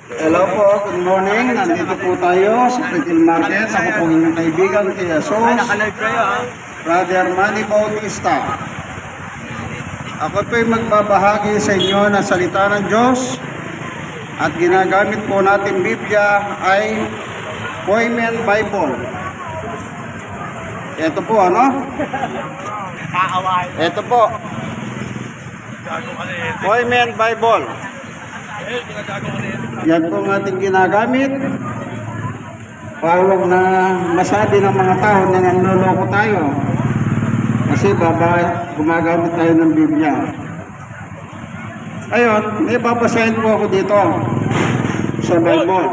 Hello po, good morning. Nandito po tayo sa Retail Market. Ako po inyong kaibigan kay Asos, Brother Manny Bautista. Ako po'y magbabahagi sa inyo ng salita ng Diyos at ginagamit po natin Biblia ay Poimen Bible. Ito po ano? Ito po. Poimen Bible. Yan po ang ating ginagamit para huwag na masabi ng mga tao na nanloloko tayo kasi gumagamit tayo ng Biblia. Ayun, may babasahin po ako dito sa Bible.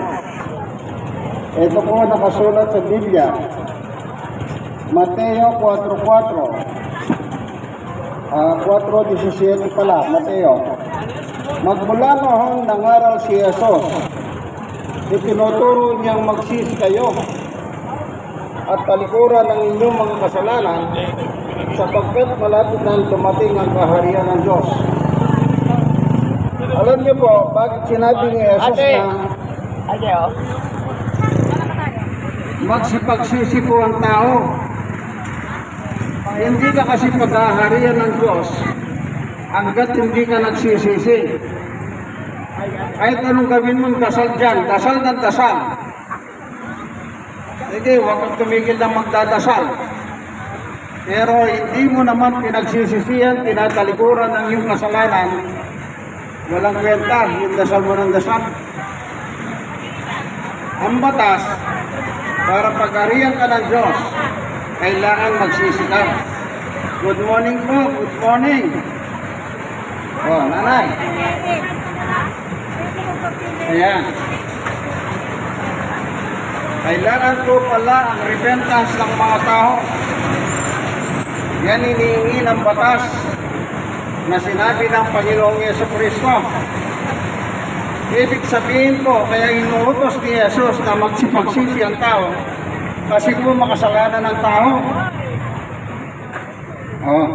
Ito po nakasulat sa Biblia, Mateo 4:17 pala, Mateo. Magmula noong nangaral si Jesus, itinuturo niyang magsisi kayo at talikuran ng inyong mga kasalanan sapagkat malapit na dumating ang kaharian ng Diyos. Alam niyo po, bakit sinabi ni Jesus na magsipagsisi po ang tao? Hindi ka kasi pagkaharian ng Diyos hanggat hindi ka nagsisisi. Kahit anong gawin mong dasal dyan, dasal ng dasal. Sige, huwag kang tumigil na magdadasal. Pero hindi mo naman pinagsisisiyan, tinatalikuran ng iyong kasalanan, walang kwenta, yung dasal mo ng dasal. Ang batas, para pag-ariyan ka ng Diyos, kailangan magsisi ka. Good morning po, good morning. Oh, nanay. Ayan. Kailangan po pala ang repentance ng mga tao. Yan hinihingi ng batas na sinabi ng Panginoong Jesucristo. Ibig sabihin po, kaya inuutos ni Jesus na magsipagsisi ang tao kasi po makasalanan ng tao. Oh.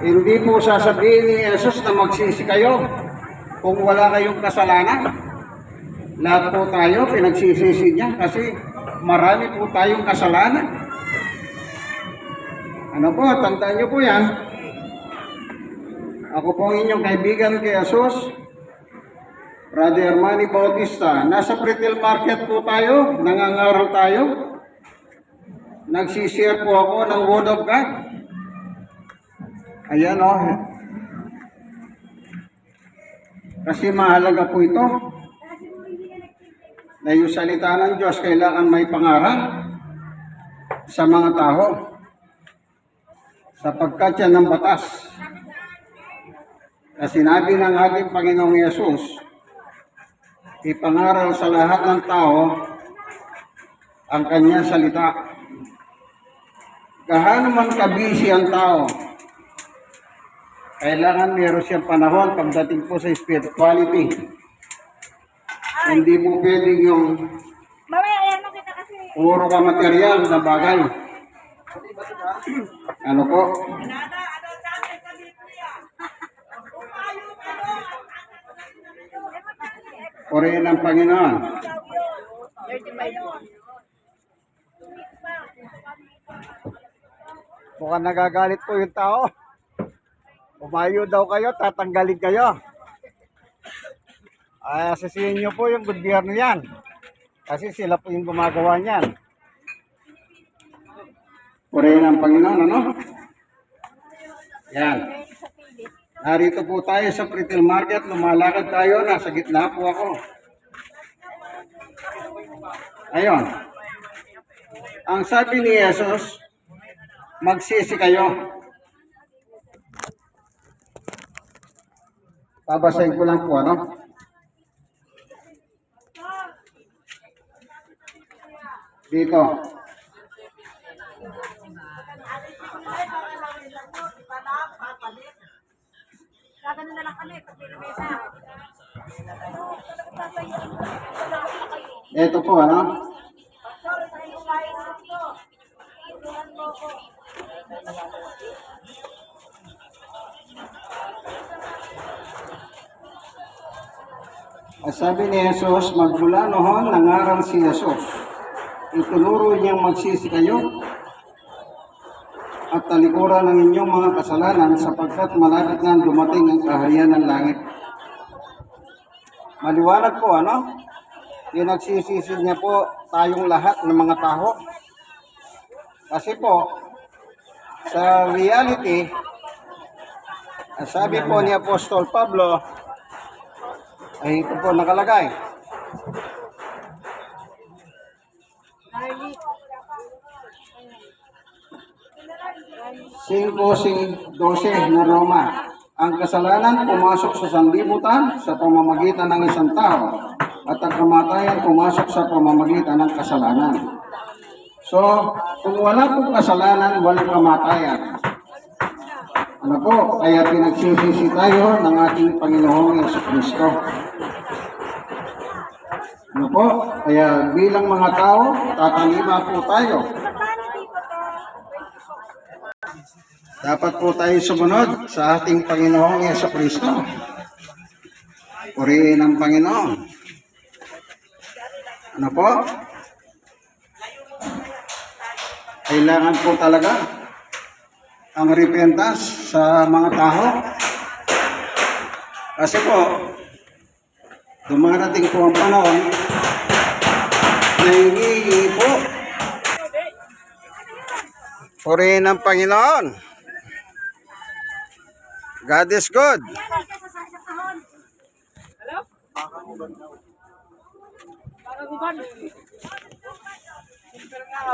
Hindi po sasabihin ni Jesus na magsisi kayo kung wala kayong kasalanan. Lahat po tayo pinagsisisi niya kasi marami po tayong kasalanan. Ano po, tandaan niyo po yan. Ako po ang inyong kaibigan kay Jesus, Brother Manny Bautista. Nasa Retail Market po tayo, nangangaral tayo. Nagsishare po ako ng Word of God. Ayan o. Kasi mahalaga po ito. Na yung salita ng Diyos kailangan may pangarang sa mga tao. Sapagkat yan ng batas. Na sinabi ng ating Panginoong Yesus, ipangaral sa lahat ng tao ang kanyang salita. Gaano man kabisi ang tao, kailangan meron siyang panahon pagdating po sa spirituality. Hindi po pwedeng yung puro ka material na bagay. Ano po? Purihin ang Panginoon. Mukhang nagagalit po yung tao. Umayo daw kayo, tatanggalin kayo. Asasihin nyo po yung gobyerno yan. Kasi sila po yung gumagawa niyan. Purihin ang Panginoon, ano? Yan. Narito po tayo sa Retail Market. Lumalakad tayo. Nasa gitna po ako. Ayun. Ang sabi ni Jesus, magsisi kayo. Babasahin ko lang po, ano? Dito. Ito po, ano? At sabi ni Jesus, magmula noon, nangaral si Jesus. Itinuro niyang magsisi kayo at talikuran ng inyong mga kasalanan sapagkat malapit na dumating ang kaharian ng langit. Maliwanag po, ano? Pinagsisisi niya po tayong lahat ng mga tao. Kasi po, sa reality, sabi po ni Apostol Pablo, ay ito po nakalagay. Singko 12 na Roma. Ang kasalanan pumasok sa sanlibutan sa pamamagitan ng isang tao at ang kamatayan pumasok sa pamamagitan ng kasalanan. So, kung wala pong kasalanan, walang kamatayan. Ano po? Kaya pinagsisisi tayo ng ating Panginoong Jesucristo. Ano po? Kaya bilang mga tao, tatalima po tayo. Dapat po tayo sumunod sa ating Panginoong Jesucristo. Purihin ang Panginoon. Ano po? Kailangan po talaga ang repentance sa mga tao. Kasi po, dumarating po ang panahon na hingihingi po. Purihin ang Panginoon. God is good.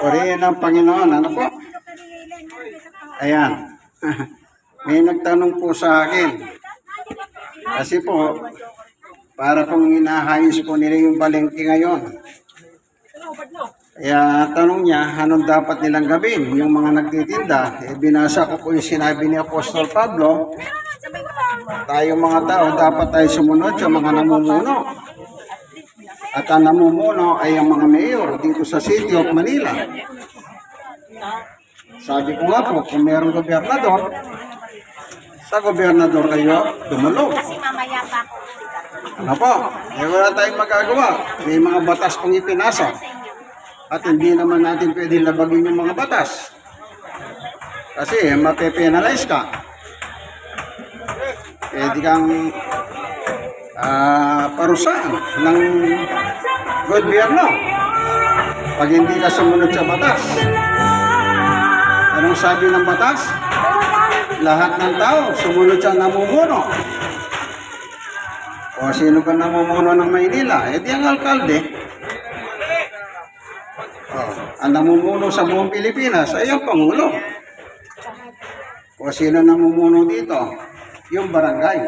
Purihin ang Panginoon. Ano po? Ayan. May nagtanong po sa akin. Kasi po, para pong hinahayos po nila yung palengke ngayon. Kaya tanong niya, anong dapat nilang gawin? Yung mga nagtitinda, binasa ko po yung sinabi ni Apostol Pablo, tayo mga tao, dapat tayo sumunod sa mga namumuno. At ang namumuno ay ang mga mayor dito sa City of Manila. Sabi ko nga po, kung mayroong gobernador, sa gobernador kayo dumulog. Ano po? Wala tayong magagawa. May mga batas pong ipinasa. At hindi naman natin pwede labagin yung mga batas. Kasi mape-penalize ka. Pwede kang parusahan ng gobyerno pag hindi ka sumunod sa batas. Anong sabi ng batas? Lahat ng tao sumunod sa namumuno. O sino ba namumuno ng Maynila? Di ang alkalde. Ang namumuno sa buong Pilipinas ay ang Pangulo. O sino namumuno dito? Yung barangay.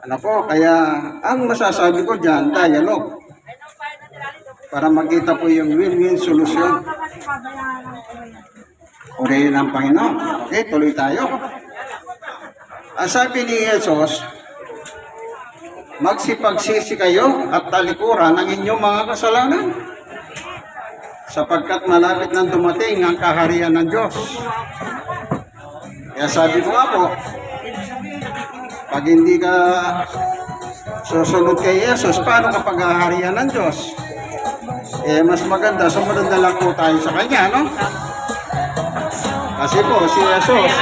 Ano po, kaya ang masasabi ko dyan, dialogue. Para makita po yung win-win solusyon. Purihin ang Panginoon. Okay, tuloy tayo. Ang sabi ni Jesus, magsipagsisi kayo at talikuran ang inyong mga kasalanan sapagkat malapit nang dumating ang kaharian ng Diyos. Kaya sabi ko nga po, pag hindi ka susunod kay Jesus, paano ka paghaharian ng Diyos? Mas maganda, sumunod na lang po tayo sa Kanya, no? Kasi po, si Jesus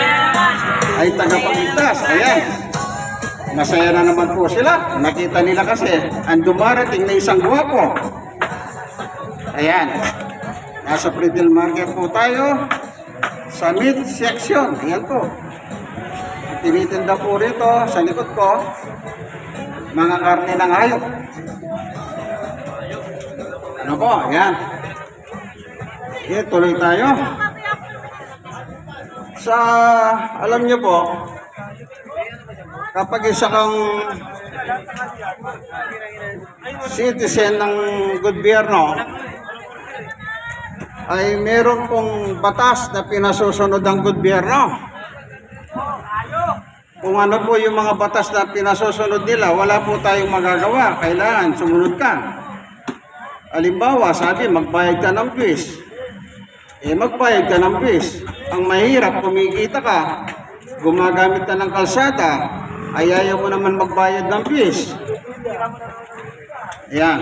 ay tagapagligtas. Ayan. Masaya na naman po sila. Nakita nila kasi ang dumarating na isang guwapo. Ayan. Nasa retail market po tayo sa meat section. Ayan po. Tinitinda po rito sa likod ko mga karne ng hayop. Ano po? Ayan. Okay, tuloy tayo. Alam nyo po, kapag isa kang citizen ng gobyerno, ay meron pong batas na pinasusunod ng gobyerno. Kung ano po yung mga batas na pinasusunod nila, wala po tayong magagawa. Kailangan sumunod ka. Halimbawa, sabi, magbayad ka ng buwis. Magbayad ka ng buwis. Ang mahirap, kumikita ka, gumagamit ka ng kalsada, ay ayaw mo naman magbayad ng fees. Ayan.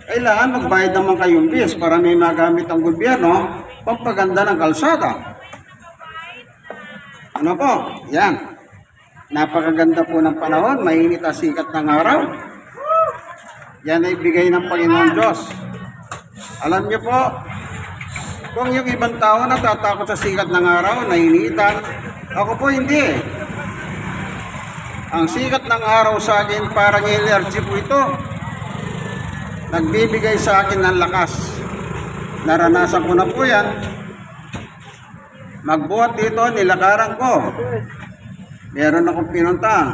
Kailangan magbayad naman kayong fees para may magamit ang gobyerno pampaganda ng kalsada. Ano po? Yan. Napakaganda po ng panahon, mainit ang sikat ng araw. Yan ay bigay ng Panginoon Diyos. Alam niyo po, kung yung ibang tao natatakot sa sikat ng araw, nainitan, ako po hindi. Ang sikat ng araw sa akin parang energy po ito. Nagbibigay sa akin ng lakas. Naranasan ko na po yan. Magbuhat dito, nilakaran ko. Meron akong pinuntahan.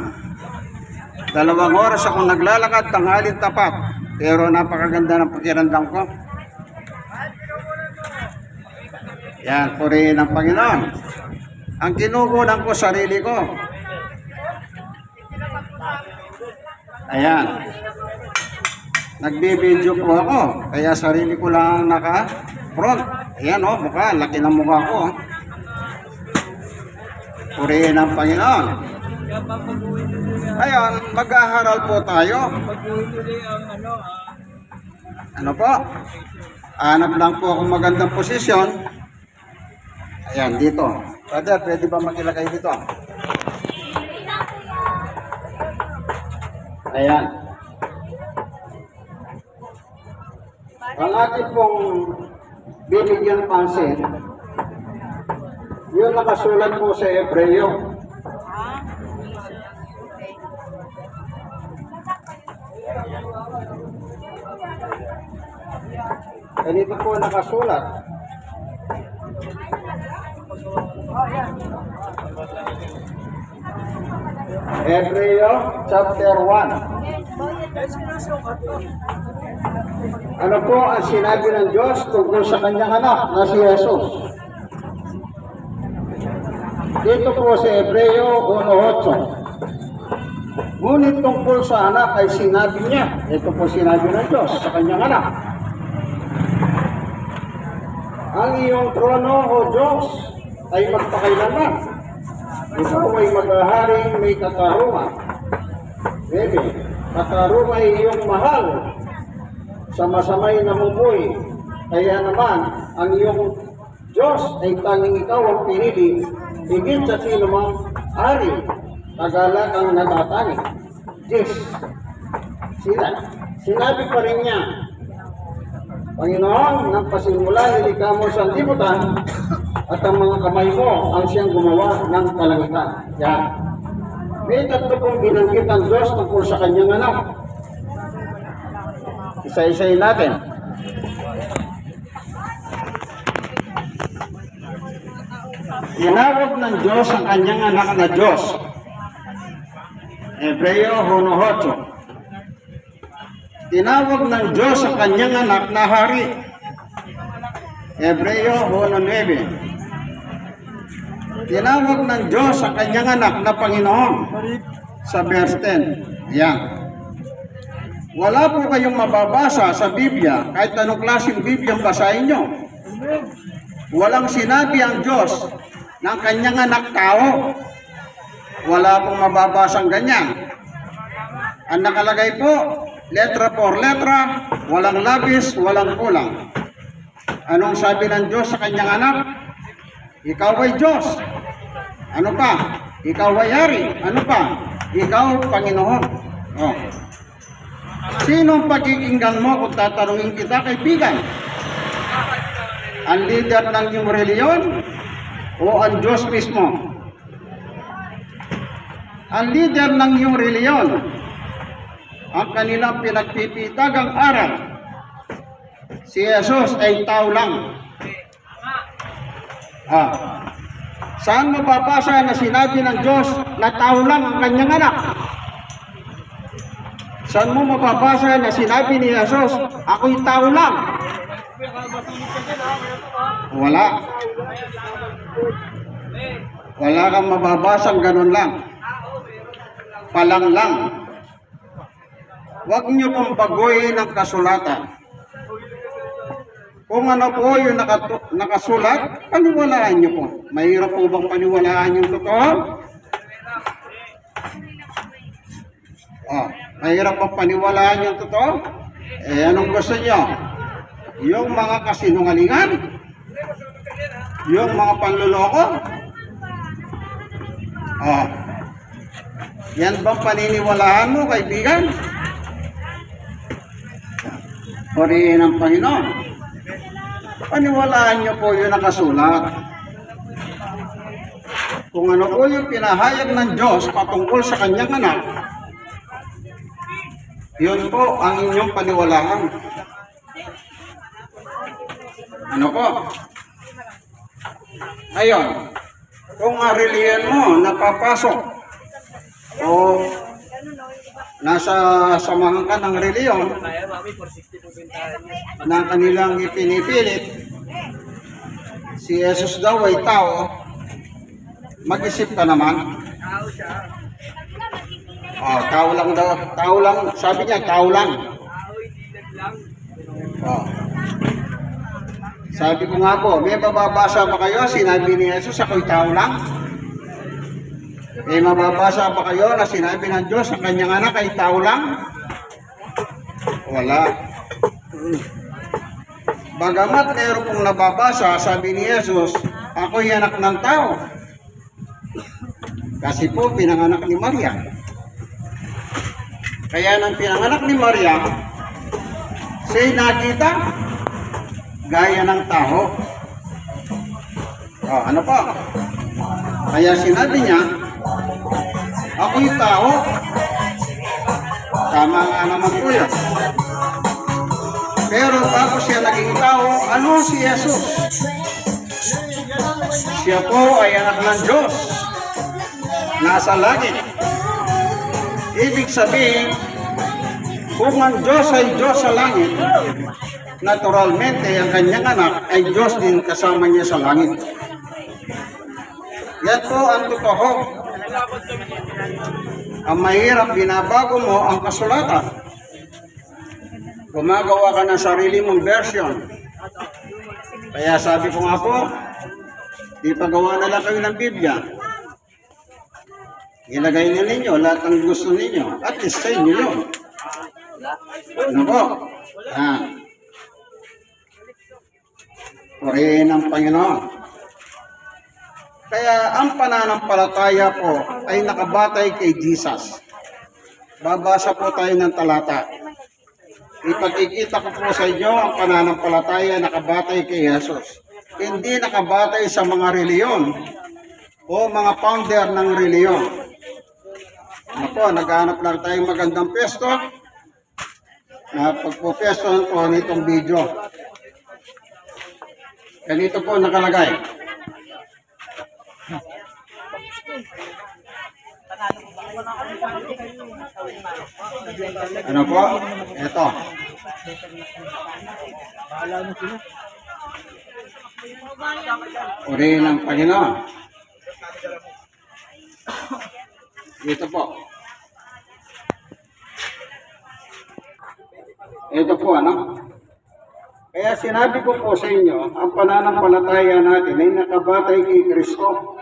2 oras akong naglalakad, tanghalin tapat. Pero napakaganda ng pakiramdam ko. Yan, purihin ng Panginoon. Ang kinukunan ko, sarili ko. Ayan. Nagbibideo po ako. Kaya sarili ko lang naka-front. Ayan o, mukha. Laki ng mukha ko. Purihin ng Panginoon. Ayan, mag-aharal po tayo. Ano po? Hanap lang po akong magandang posisyon. Ayan, dito. Brother, pwede ba makilagay dito? Ayan. Ang ating pong binigyan pansin, yung nakasulat po sa Hebreo. Ganito po nakasulat. Hebreo chapter 1. Ano po ang sinabi ng Diyos tungkol sa kanyang anak na si Jesus? Dito po sa Hebreo 1:8. Ngunit tungkol sa anak ay sinabi niya, ito po sinabi ng Diyos sa kanyang anak. Ang iyong trono, O Diyos, ay magpakailanman. Ikaw ay maghaharing may katarungan. Bebe, katarungan ay iyong mahal sa masamay na mumuy. Kaya naman, ang iyong Diyos ay tanging ikaw ang pinili, higit sa sino mang ari, tagala kang natatanging. Yes. Sinabi pa rin niya, Panginoon, nang pasimula nilikha mo sa libutan at ang mga kamay mo ang siyang gumawa ng kalangitan. Yan. May tatlo pong binanggit ang Diyos tungkol sa kanyang anak. Isa-isayin natin. Tinawag ng Diyos ang kanyang anak na Diyos. Hebreo 1:8. Tinawag ng Diyos ang kanyang anak na hari. Hebreo 1:9. Tinawag ng Diyos ang kanyang anak na Panginoon. Sa verse 10. Yan. Wala po kayong mababasa sa Biblia, kahit anong klaseng Biblia ang basahin nyo. Walang sinabi ang Diyos ng kanyang anak tao. Wala pong mababasang ganyan. Ang nakalagay po, letra por letra, walang labis, walang kulang. Anong sabi ng Diyos sa kanyang anak? Ikaw ay Diyos. Ano pa? Ikaw ay hari. Ano pa? Ikaw, Panginoon. Oh. Sinong pakikinggan mo kung tatanungin kita, kaibigan? Ang leader ng iyong reliyon o ang Diyos mismo? Ang leader ng iyong reliyon, ang kanilang pinagpipitagang aral, si Jesus ay tao lang. Saan mapapasa na sinabi ng Diyos na tao lang ang kanyang anak? Saan mo mapapasa na sinabi ni Jesus, ako'y tao lang? Wala. Wala kang mababasang ganun lang. Palang lang. Huwag niyo pong baguhin ang kasulatan. Kung ano po yung nakasulat, paniwalaan niyo po. Mahirap po bang paniwalaan yung totoo? Oh, mahirap bang paniwalaan yung totoo? Eh, anong gusto niyo? Yung mga kasinungalingan? Yung mga panluloko? Oh, yan bang paniniwalaan mo, kaibigan? Purihin ang Panginoon. Paniwalaan niyo po yung nakasulat. Kung ano po yung pinahayag ng Diyos patungkol sa kanyang anak, yun po ang inyong paniwalaan. Ano po? Ngayon, kung ang reliyon mo napapasok o nasa samahan ka ng reliyon na kanilang ipinipilit, si Jesus daw ay tao, mag-isip ka naman. Oh, tao lang daw, tao lang, sabi niya, tao lang. Oh. Sabi ko nga po, may mababasa pa kayo, sinabi ni Jesus, ako'y tao lang. May mababasa pa kayo na sinabi ng Diyos, ang kanyang anak ay tao lang? Wala. Bagamat meron pong nababasa, sabi ni Jesus, ako'y anak ng tao. Kasi po, pinanganak ni Maria. Kaya nang pinanganak ni Maria, siya'y nakita gaya ng tao. Oh, ano po? Kaya sinabi niya, ako'y tao. Tama nga naman po yan. Pero bago siya naging tao, ano si Jesus? Siya po ay anak ng Diyos. Nasa langit. Ibig sabihin, kung ang Diyos ay Diyos sa langit, naturalmente ang kanyang anak ay Diyos din kasama niya sa langit. Yan po ang totoo. Ang mahirap, binabago mo ang kasulatan. Gumagawa ka ng sarili mong version. Kaya sabi ko nga po, ipagawa na lang kayo ng Biblia. Ilagay na ninyo lahat ng gusto ninyo. At least sa inyo yun. Ano po? Yan. Purihin ang Panginoon. Kaya ang pananampalataya po ay nakabatay kay Jesus. Babasa po tayo ng talata. Ipagkikita ko po sa inyo ang pananampalataya nakabatay kay Jesus. Hindi nakabatay sa mga reliyon o mga founder ng reliyon. Ano po, naghahanap lang tayong magandang pesto na pagpupestohan po nitong video. Ganito po nakalagay. Ano po? Ito. Purihin ang Panginoon. Ito po. Ito po, ano? Kaya sinabi ko po sa inyo, ang pananampalataya natin ay nakabatay kay Kristo.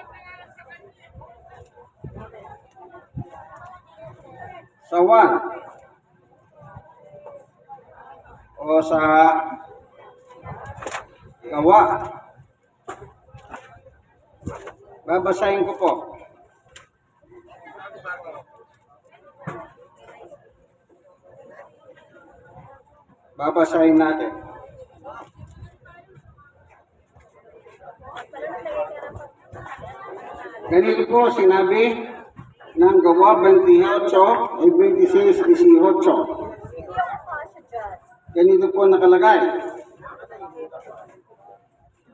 Sa 1 o sa Gawa. Babasahin ko po. Babasahin natin. Ganito po sinabi ng Gawa 28 ay 26-18. Ganito po nakalagay.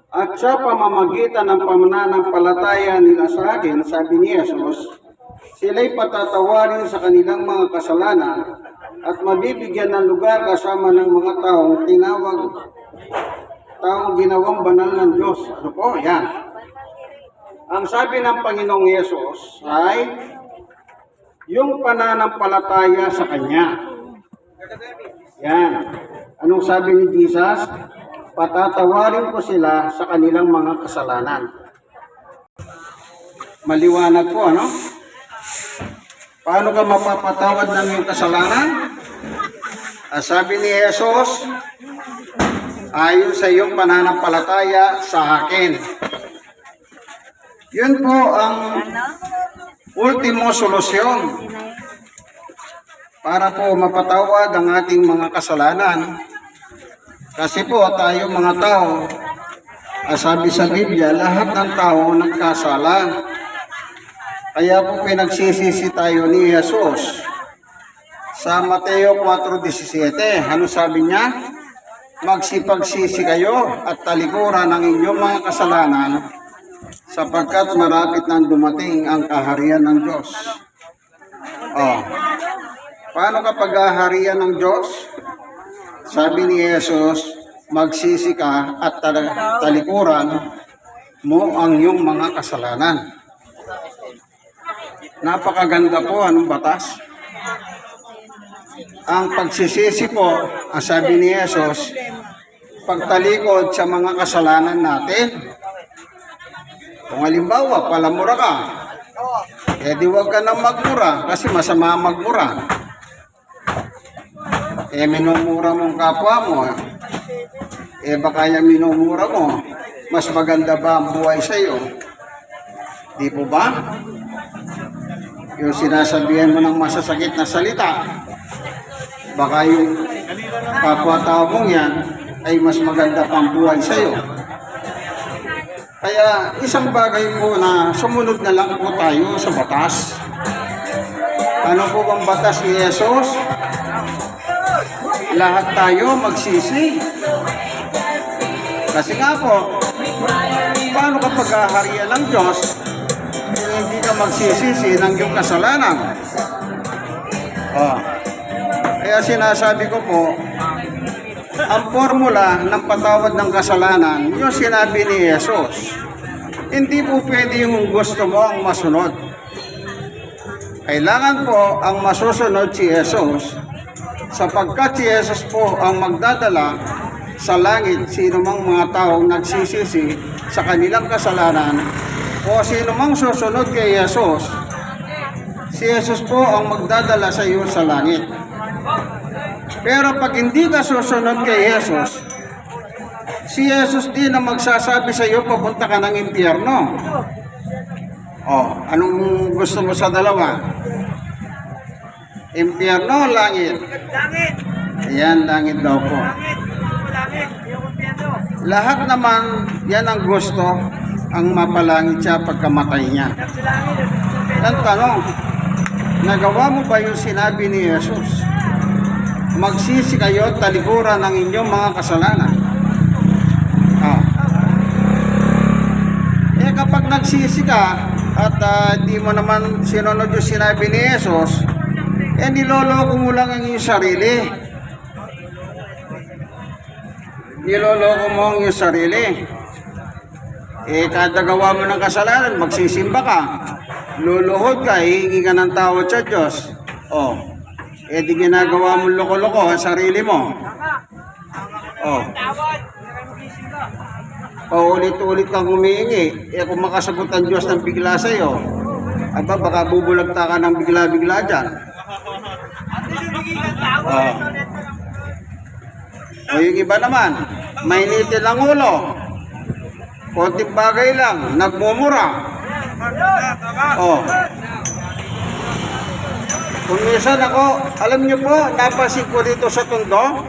At sa pamamagitan ng pananampalataya nila sa akin, sabi ni Jesus, sila'y patatawarin sa kanilang mga kasalanan at mabibigyan ng lugar kasama ng mga taong tinawag, taong ginawang banal ng Diyos. Ano po? Yan. Ang sabi ng Panginoong Yesus ay yung pananampalataya sa Kanya. Yan. Anong sabi ni Jesus? Patatawarin ko sila sa kanilang mga kasalanan. Maliwanag po, ano? Paano ka mapapatawad ng iyong kasalanan? Sabi ni Jesus, ayon sa iyong pananampalataya sa akin. Yun po ang ultimo solusyon para po mapatawad ang ating mga kasalanan. Kasi po tayo mga tao, sabi sa Biblia, lahat ng tao nagkasala. Kaya po pinagsisisi tayo ni Jesus. Sa Mateo 4:17, ano sabi niya? Magsipagsisi kayo at talikuran ang inyong mga kasalanan sapagkat marapit nang dumating ang kaharian ng Diyos. Paano kapag kaharian ng Diyos? Sabi ni Jesus, magsisi ka at talikuran mo ang iyong mga kasalanan. Napakaganda po, anong batas? Ang pagsisisi po, ang sabi ni Jesus, pagtalikod sa mga kasalanan natin. Kung halimbawa, palamura ka, di huwag ka nang magmura kasi masama magmura. Minumura mong kapwa mo, baka yung minumura mo, mas maganda ba ang buhay sa iyo? Di po ba? Yung sinasabihan mo ng masasakit na salita, baka yung kapwa-tao mong yan ay mas maganda pang buhay sa iyo. Kaya isang bagay po na sumunod na lang po tayo sa batas. Ano po bang batas ni Jesus? Lahat tayo magsisi. Kasi nga po, paano kapag haharian ng Diyos, hindi ka magsisisi ng iyong kasalanan? Kaya sinasabi ko po, ang formula ng patawad ng kasalanan, yung sinabi ni Jesus. Hindi po pwede yung gusto mo ang masunod. Kailangan po ang masusunod si Jesus, sapagkat si Jesus po ang magdadala sa langit sino mang mga taong nagsisisi sa kanilang kasalanan o sino mang susunod kay Jesus. Si Jesus po ang magdadala sa iyo sa langit. Pero pag hindi ka susunod kay Jesus, si Jesus din ang magsasabi sa iyo, papunta ka ng impyerno. Anong gusto mo sa dalawa? Impyerno o langit? Langit. Ayan, langit daw po. Langit. Lahat naman, yan ang gusto, ang mapalangit siya pagkamatay niya. Ang tanong, nagawa mo ba yung sinabi ni Jesus? Magsisi kayo at talikuran ng inyong mga kasalanan. Kapag nagsisi ka at di mo naman sinunod yung sinabi ni Jesus, niloloko mo lang ang iyong sarili. Niloloko mo ang iyong sarili. Kada gawa mo ng kasalanan, magsisimba ka, luluhod ka, hihingi ka ng tawad sa Diyos. Di ginagawa mo loko-loko ang sarili mo. Paulit-ulit kang humihingi. Kung makasagot ang Diyos ng bigla sa iyo, baka bubulagta ka ng bigla-bigla dyan. Yung iba naman, mainitin ang ulo. Konting bagay lang, nagmumura. Kung minsan ako, alam niyo po, napansin ko dito sa Tondo,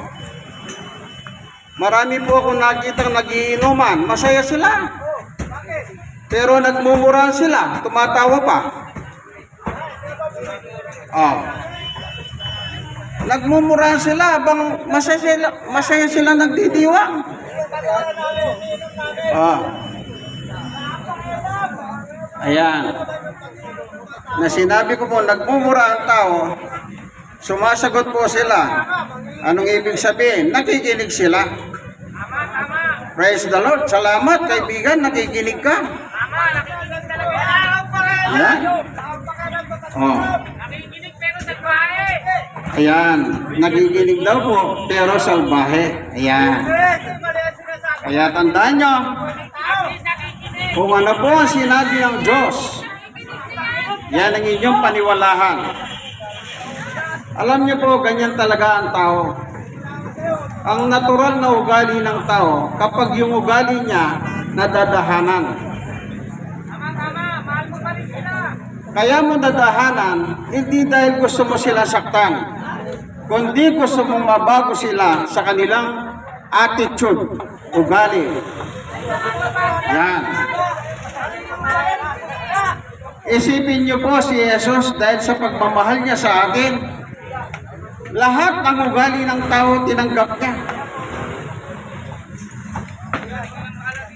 marami po akong nakitang nagiinuman. Masaya sila. Pero nagmumura sila, tumatawa pa. Nagmumura sila, abang masaya sila nagdidiwang. Ayan. Na sinabi ko po, nagmumura ang tao, sumasagot po sila. Anong ibig sabihin? Nakikinig sila. Praise the Lord. Salamat, kaibigan, nakikinig ka. Ayan. Ayan. Nakikinig daw po, pero salbahe. Ayan. Kaya tandaan nyo, kung ano po ang sinabi ng Diyos, Yan ang inyong paniwalahan. Alam niyo po, ganyan talaga ang tao. Ang natural na ugali ng tao, kapag yung ugali niya nadadahanan. Kaya mo dadahanan, hindi dahil gusto mo sila saktan, kundi gusto mong mabago sila sa kanilang attitude, ugali. Yan. Isipin niyo po si Jesus dahil sa pagmamahal niya sa atin, lahat ng ugali ng tao tinanggap niya.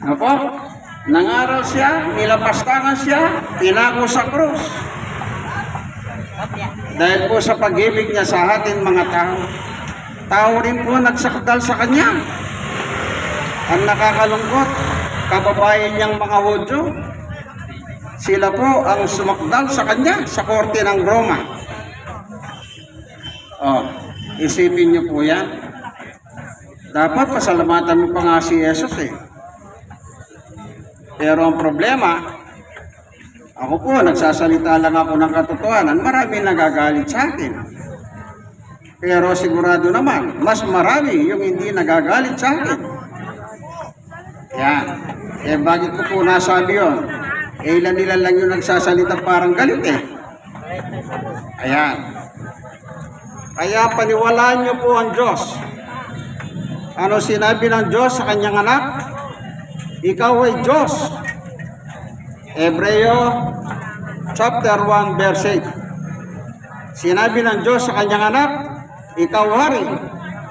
Ano po? Nangaral siya, nilapastangan siya, tinako sa krus. Dahil po sa pag-ibig niya sa atin mga tao, tao rin po nagsakdal sa kanya. Ang nakakalungkot, kababayan niyang mga Hudyo, sila po ang sumakdal sa kanya sa korte ng Roma. Oh, isipin niyo po yan. Dapat pasalamatan mo pa nga si Jesus eh. Pero ang problema, ako po, nagsasalita lang ako ng katotohanan, marami nagagalit sa akin. Pero sigurado naman, mas marami yung hindi nagagalit sa akin. Yan. Eh bakit ko po nasabi yun? Eh ilan-ilan lang yung nagsasalita parang galit eh. Ayan. Kaya paniwalaan niyo po ang Diyos. Ano sinabi ng Diyos sa kanyang anak? Ikaw ay Diyos. Hebreo chapter 1 verse 8. Sinabi ng Diyos sa kanyang anak, ikaw hari.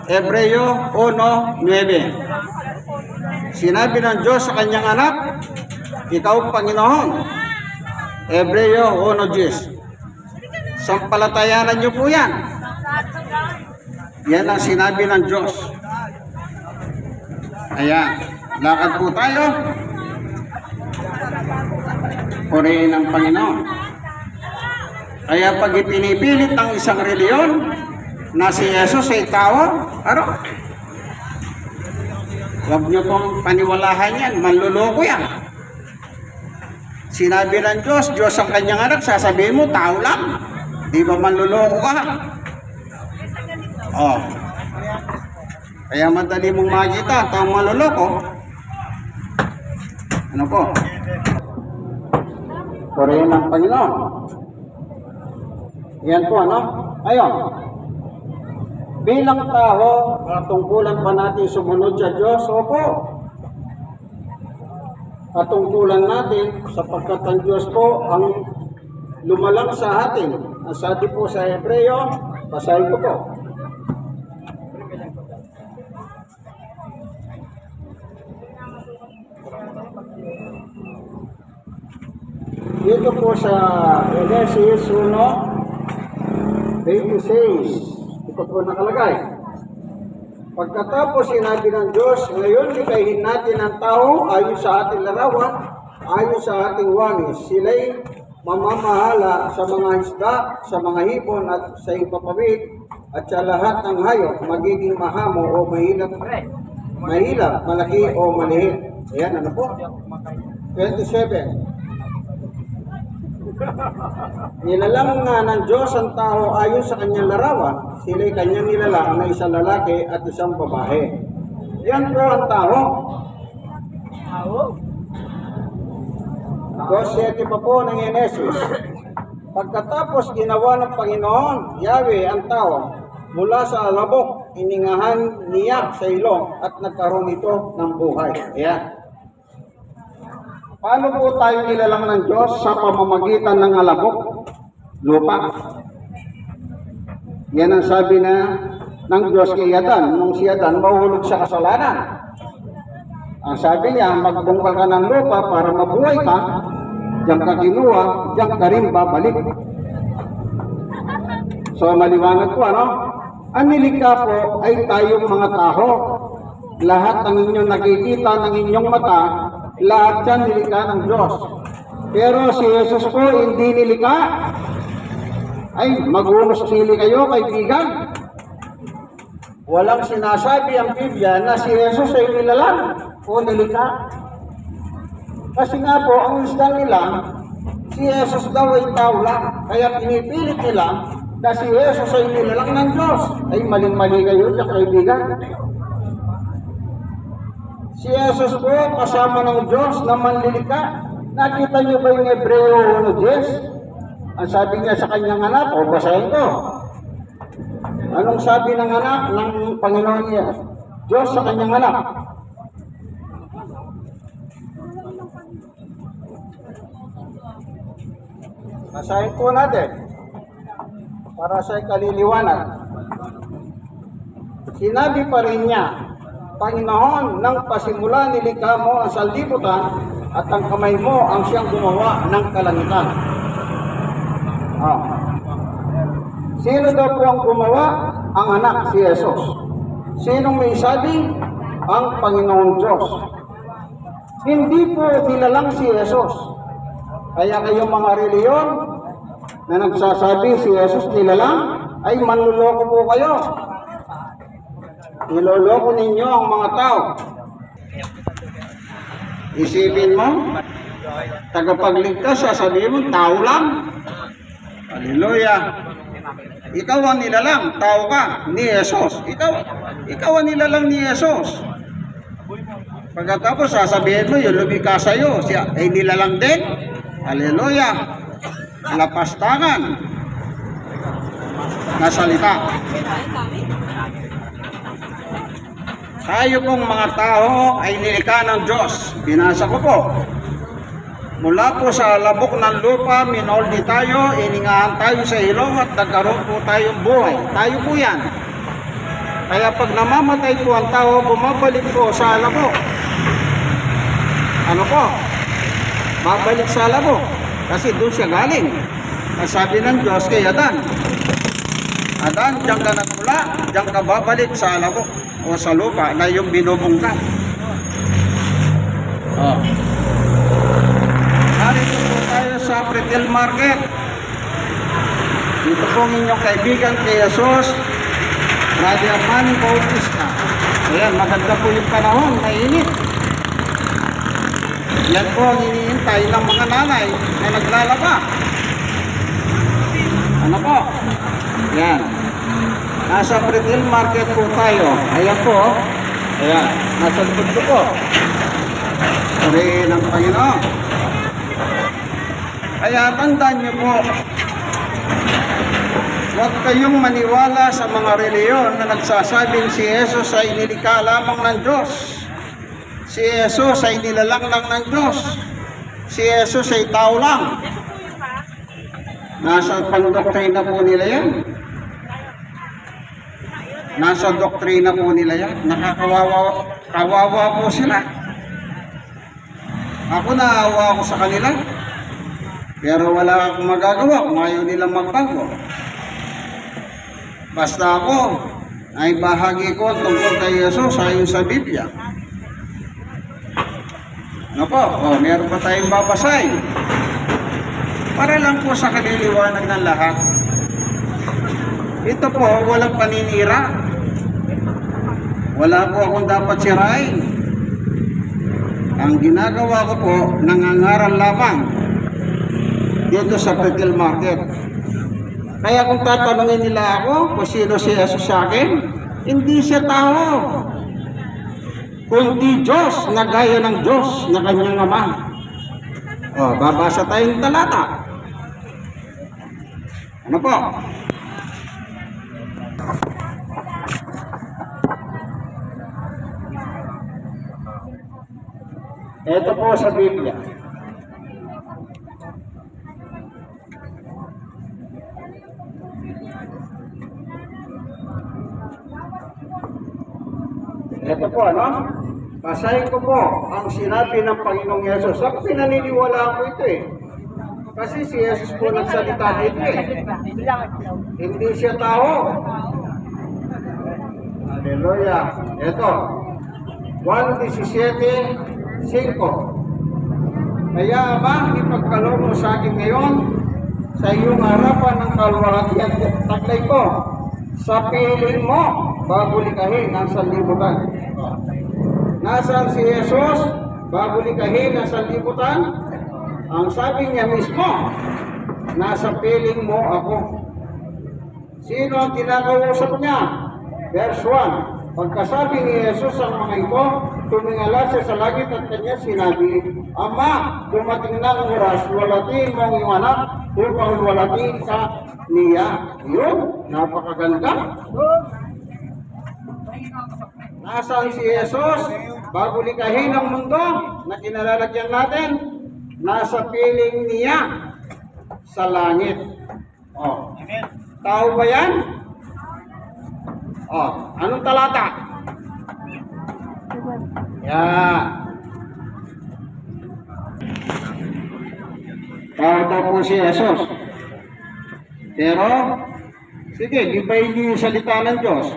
Hebreo 1:9. Sinabi ng Diyos sa kanyang anak, ikaw Panginoon. Hebreo 1:10. Sampalatayanan niyo po yan. Yan ang sinabi ng Diyos. Ayan. Lakad po tayo. Purihin ng Panginoon. Kaya pag ipinipilit ng isang reliyon na si Jesus ay tao, huwag niyo pong paniwalahan yan, manluloko yan. Sinabi ng Diyos, Diyos ang kanyang anak, sasabihin mo, tao lang. Di ba manluloko ka? Oh. Kaya madali mong makita, taong manluloko. Ano po? Purihin ng Panginoon. Yan po, ano? Ayon. Bilang tao, katungkulan pa natin sumunod sa Diyos? Opo. Katungkulan natin sapagkat ang Diyos po ang lumalang sa atin. Ang sabi po sa Hebreo, basahin ko po. Dito po sa Genesis 1:26, ito po nakalagay. Pagkatapos sinabi ng Diyos, ngayon likayin natin ang tao ayon sa ating larawan, ayon sa ating wangis. Sila'y mamamahala sa mga isda, sa mga hipon at sa ipapawid, at sa lahat ng hayop, magiging mahamo o mahilap, malaki o maliit. Ayan, ano po? 27. Nilalang nga ng Diyos ang tao ayon sa kanyang larawan, sila'y kanyang nilalang na isang lalaki at isang babae. Yan po ang tao. Verse 7 pa po ng Genesis. Pagkatapos ginawa ng Panginoon, Yahweh ang tao, mula sa alabok, iningahan niya sa ilong at nagkaroon ito ng buhay. Ayan. Paano po tayo nilalang ng Diyos sa pamamagitan ng alabok? Lupa. Yan ang sabi ng Diyos kay Adan. Nung si Adan mahulog sa kasalanan. Ang sabi niya, magbungkal ka ng lupa para mabuhay ka. Diyan ka kinuha, diyan ka rin babalik. So maliwanag po, ano? Ang nilikha po ay tayong mga tao. Lahat ng inyong nakikita ng inyong mata, lahat yan nilikha ng Diyos. Pero si Jesus po hindi nilikha. Ay, maghunos sili kayo, kaibigan. Walang sinasabi ang Biblia na si Jesus ay nilalang o nilikha. Kasi nga po, ang isda nila Si Jesus daw ay tao lang, kaya pinipilit nila na si Jesus ay nilalang ng Diyos. Ay maling-mali kayo dyan, kaibigan. Si Jesus po kasama ng Diyos na manlilika. Nakita niyo ba yung Hebreo 1:10? Ang sabi niya sa kanyang anak, o basahin ko. Anong sabi ng anak ng Panginoon niya? Diyos sa kanyang anak. Basahin po natin para sa kaliliwanag. Sinabi pa rin niya, Panginoon, nang pasimula nilikha mo ang sanlibutan at ang kamay mo ang siyang gumawa ng kalangitan. Sino daw po ang gumawa? Ang anak, si Jesus. Sinong may sabi? Ang Panginoong Diyos. Hindi po nilalang si Jesus. Kaya kayong mga reliyon na nagsasabi si Jesus nilalang, ay manluloko po kayo. Niloloko ninyo ang mga tao. Isipin mo, tagapagligtas, sasabihin mo, tao lang. Hallelujah. Ikaw ang nilalang, tao ka, ni Jesus. Ikaw ang nilalang ni Jesus. Pagkatapos, sasabihin mo, yung lumikha sa'yo, siya ay nilalang din. Hallelujah. Lapastangan na salita. Tayo pong mga tao ay nilikha ng Diyos. Binasa ko po. Mula po sa labok ng lupa, minoldi tayo, iningahan tayo sa ilong at nagkaroon po tayong buhay. Tayo po yan. Kaya pag namamatay po ang tao, bumabalik po sa labok. Ano po? Babalik sa labok. Kasi doon siya galing. Sabi ng Diyos kay Adan, Adan, diyan ka nagmula, diyan ka babalik sa labok o sa lupa na yung binubong ka. Narito po tayo sa Pretil Market. Dito po ang inyong kaibigan kay Jesus, Brother Manny Bautista. Ayan, maganda po yung panahon, mainit. Yan po ang iniintay ng mga nanay na naglalaba. Ano po? Yan. Nasa Pretil Market po tayo. Ayan po. Ayan. Nasa likod ko po. Purihin ang Panginoon. Kaya tandaan niyo po, huwag kayong maniwala sa mga reliyon na nagsasabing si Jesus ay nilikha lamang ng Diyos. Si Jesus ay nilalang lang ng Diyos. Si Jesus ay tao lang. Nasa pandoktrina po nila yan. Nasa doktrina po nila yan. Kawawa po sila. Ako naawa ako sa kanila. Pero wala akong magagawa kung ayaw nilang magbago. Basta ako ay bahagi ko tungkol kay Jesus ayon sa Biblia. Ano po? Meron pa tayong babasahin. Para lang po sa kaliliwanag ng lahat. Ito po, walang paninira. Wala po akong dapat sirain. Ang ginagawa ko po, nangangaral lamang dito sa Pretil Market. Kaya kung tatanungin nila ako kung sino si Jesus sa akin, hindi siya tao, kundi Diyos na gaya ng Diyos na kanyang Ama. Babasa tayong talata. Ano po? Ito po sa Biblia. Ito po, ano? Basahin ko po ang sinabi ng Panginoong Yesus. Ako pinaniniwalaan ko ito eh. Kasi si Jesus po nagsalita dito eh. Hindi siya tao. Hallelujah. Ito. 1:17:5. Kaya Ama, ipagkaloob mo sa akin ngayon sa iyong harapan ng kalwalhati at taglay ko sa piling mo bago likahin ang sanlibutan. Nasaan si Jesus bago likahin ang sanlibutan? Ang sabi niya mismo, nasa piling mo ako. Sino ang kinakausap niya? Verse 1. Pagkasabi ni Jesus ang mga ito, tumingala siya sa langit at kanya sinabi, Ama, dumating na ang oras, walatin mo ang iyong anak, upang walatin ka niya. Yun, napakaganda. Nasaan si Jesus? Bago likahin ang mundo na kinalalagyan natin, nasa piling niya sa langit. Oh. Tao ba yan? Oh, anong talata? Yan. Tao daw po si Jesus. Pero, sige, libayin niyo yung salita ng Diyos.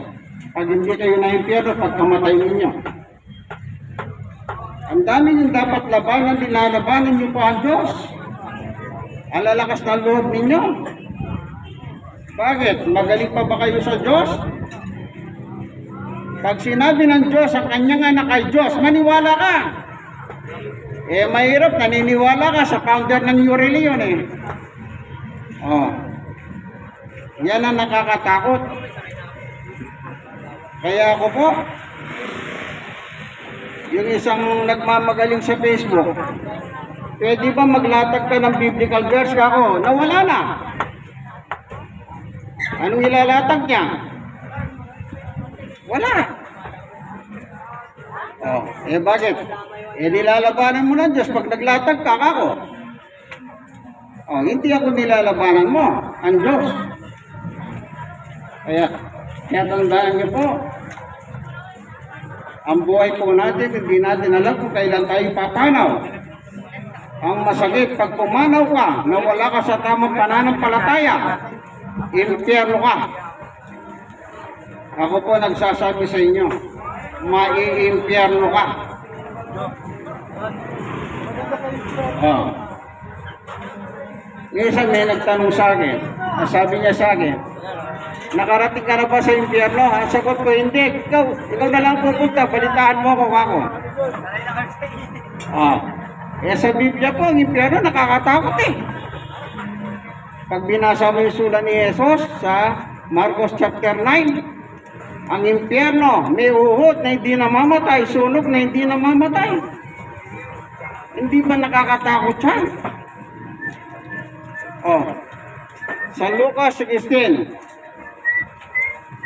Pag hindi kayo na impyerno, pagkamatay ninyo. Ang dami niyong dapat labanan, dinalabanan niyo po ang Diyos. Ang lalakas ng loob ninyo. Bakit? Magaling pa ba kayo sa Diyos? Pag sinabi ng Diyos, ang kanyang anak ay Diyos, maniwala ka. Eh, mahirap, naniniwala ka sa founder ng New Religion eh. Oh. Yan ang nakakatakot. Kaya ako po, yung isang nagmamagaling sa Facebook, pwede ba maglatag ka ng biblical verse ka ako? Nawala na. Anong ilalatag niya? Wala. Oh, eh bakit? Eh nilalabanan mo ng Diyos pag naglatag ka ako. Oh, hindi ako nilalabanan mo, ang Diyos. Kaya tandaan niyo po, ang buhay po natin, hindi natin alam kung kailan tayo papanaw. Ang masakit, pag pumanaw ka, nawala ka sa tamang pananampalataya, impyerno ka. Ako po nagsasabi sa inyo, mai-impyerno ka. Oh. Minsan may nagtanong sa akin, sabi niya sa akin, nakarating ka na ba sa impyerno? Ang sagot ko, hindi. Ikaw na lang pupunta, balitaan mo ako. Oh. Eh sa Biblia po, ang impyerno nakakatakot eh. Pag binasa mo yung sulat ni Jesus sa Marcos chapter 9, ang impyerno may uhod na hindi namamatay, sunog na hindi namamatay. Hindi ba nakakatakot siya? Oh. Sa Lucas 16,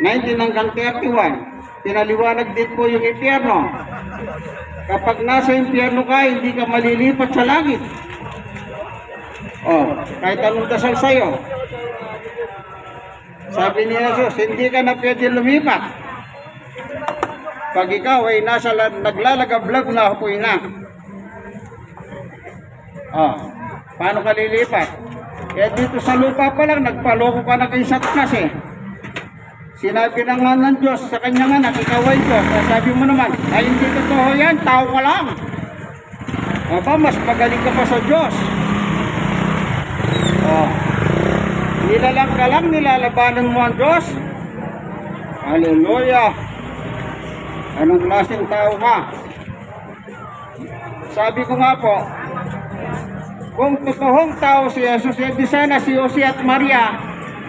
19 hanggang 31, pinaliwanag din po yung impyerno. Kapag nasa impyerno ka, hindi ka malilipat sa langit. Oh, kahit anong dasal sa'yo. Sabi ni Jesus, hindi ka na pwede lumipat. Pag ikaw ay nasa naglalagablag na apoy na. Oh, paano ka lilipat? Eh dito sa lupa pa lang, nagpaloko ka na kay Satnas eh. Sinabi na nga ng Diyos sa kanyang anak, ikaw ay Diyos. Sabi mo naman, ay hindi totoo yan, tao ka lang. Aba, mas magaling ka pa sa Diyos. Oh. Nilalang ka lang, nilalabanan mo ang Diyos. Hallelujah. Anong klaseng tao ka? Sabi ko nga po, kung totoong tao si Jesus, di sana si Jose at Maria,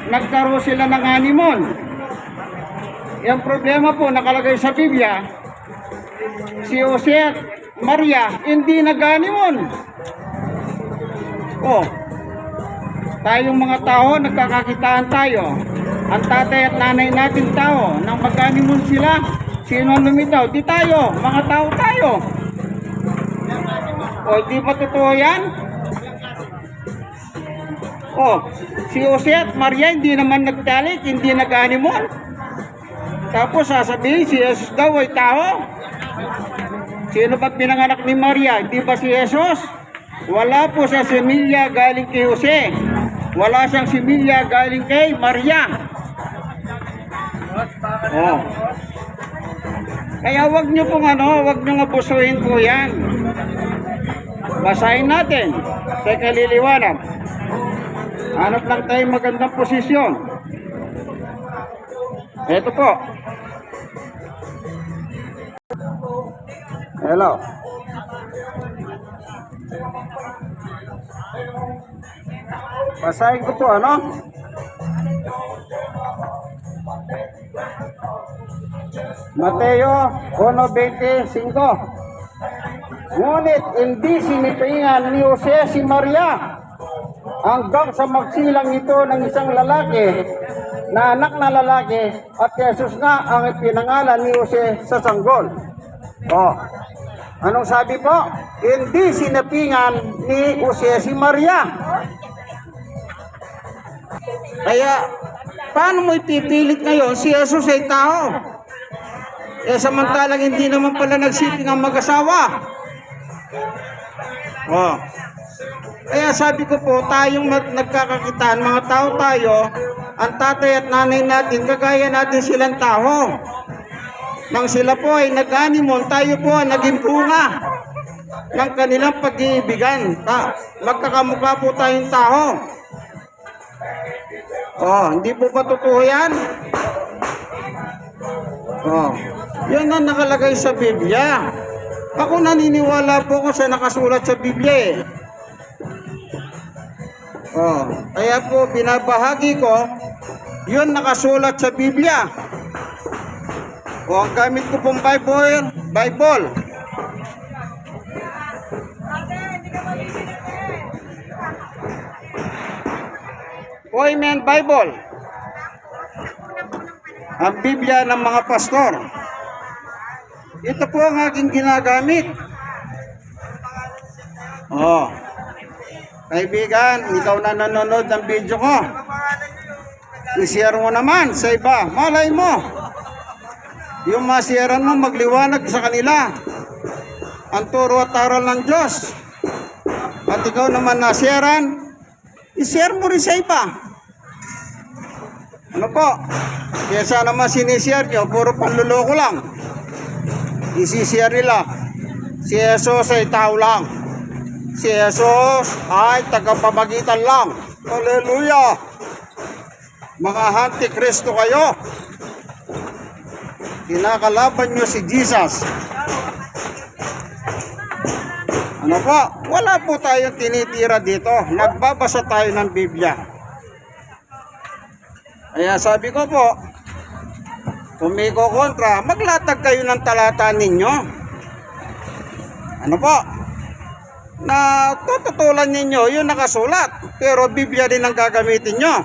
nagkaroon sila ng honeymoon. Yung problema po nakalagay sa Biblia, si Jose at Maria hindi nag-honeymoon. Oh, tayong mga tao, nagkakakitaan tayo. Ang tatay at nanay natin tao, nang mag-honeymoon sila, sino ang lumitaw? Di tayo, mga tao tayo. O, di ba totoo yan? O, si Jose at Maria hindi naman nagtalik, hindi nag-honeymoon. Tapos sasabihin, si Jesus daw ay tao. Sino ba pinanganak ni Maria? Hindi ba si Jesus? Wala po sa similya galing kay Jose. Wala siyang similya galing kay Maria. Oh. Kaya wag nyo pong wag nyo abusuhin po yan. Basahin natin sa kaliliwanag. Hanap lang tayo magandang posisyon. Ito po. Hello. Basahin ko po, ano? Mateo 1:25. Ngunit hindi sinipingan ni Jose si Maria hanggang sa magsilang ito ng isang lalaki na anak na lalaki, at Jesus nga ang ipinangalan ni Jose sa sanggol. Oh, anong sabi po? Hindi sinipingan ni Jose si Maria. Kaya, paano mo ipipilit ngayon si Jesus ay tao? Samantalang hindi naman pala nagsiping ang mag-asawa. Oh. Kaya sabi ko po, tayong nagkakakitaan, mga tao tayo, ang tatay at nanay natin, kagaya natin silang tao. Nang sila po ay nag-animon, tayo po ang naging bunga ng kanilang pag-iibigan. Magkakamukha po tayong tao. Oh, hindi po ba totoo yan? Oh, yan ang nakalagay sa Biblia. Ako naniniwala po kung sa nakasulat sa Biblia eh. Oh, kaya po binabahagi ko yun nakasulat sa Biblia. O ang gamit ko pong Bible. Amen Bible. Ang Biblia ng mga pastor. Ito po ang aking ginagamit. Oh. Kaibigan, ikaw na nanonood ng video ko, i-share mo naman sa iba. Malay mo, yung masiyaran mo magliwanag sa kanila ang turo at aral ng Diyos. At ikaw naman nasiyaran, i-share mo rin sa iba. Ano po? Kesa naman sinishare nyo, puro panluloko lang. Isishare nila, si Jesus ay tao lang. Si Jesus ay tagapamagitan lang. Hallelujah! Mga antikristo kayo. Kinakalaban nyo si Jesus. Ano po? Wala po tayong tinitira dito. Nagbabasa tayo ng Biblia. Kaya sabi ko po, kung may kontra, maglatag kayo ng talata ninyo. Ano po? Na tututulan ninyo yung nakasulat, pero Biblia din ang gagamitin nyo.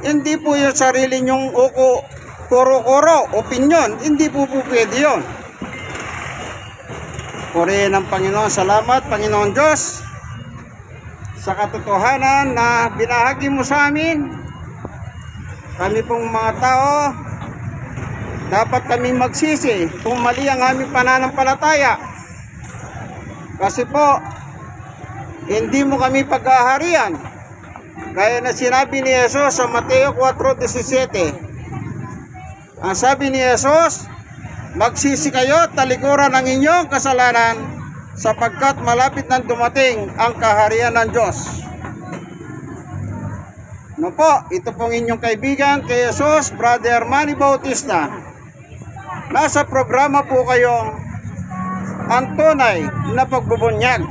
Hindi po yung sarili nyong kuro-kuro, opinion, hindi po pwede yun. Purihin ng Panginoon. Salamat, Panginoon Diyos, sa katotohanan na binahagi mo sa amin. Kami pong mga tao, dapat kami magsisi kung mali ang aming pananampalataya. Kasi po, hindi mo kami paghaharian. Gaya na sinabi ni Jesus sa Mateo 4:17. Ang sabi ni Jesus, magsisi kayo, talikuran ng inyong kasalanan, sapagkat malapit nang dumating ang kaharian ng Diyos. No po, ito pong inyong kaibigan kay Jesus, Brother Manny Bautista. Nasa programa po kayo, ang tunay na pagbubunyag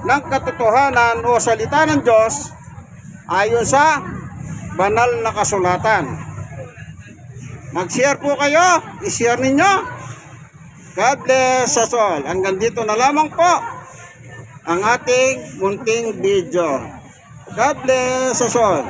ng katotohanan o salita ng Diyos ayon sa banal na kasulatan. Mag-share po kayo, i-share ninyo. God bless us all. Hanggang dito na lamang po ang ating munting video. God bless us all.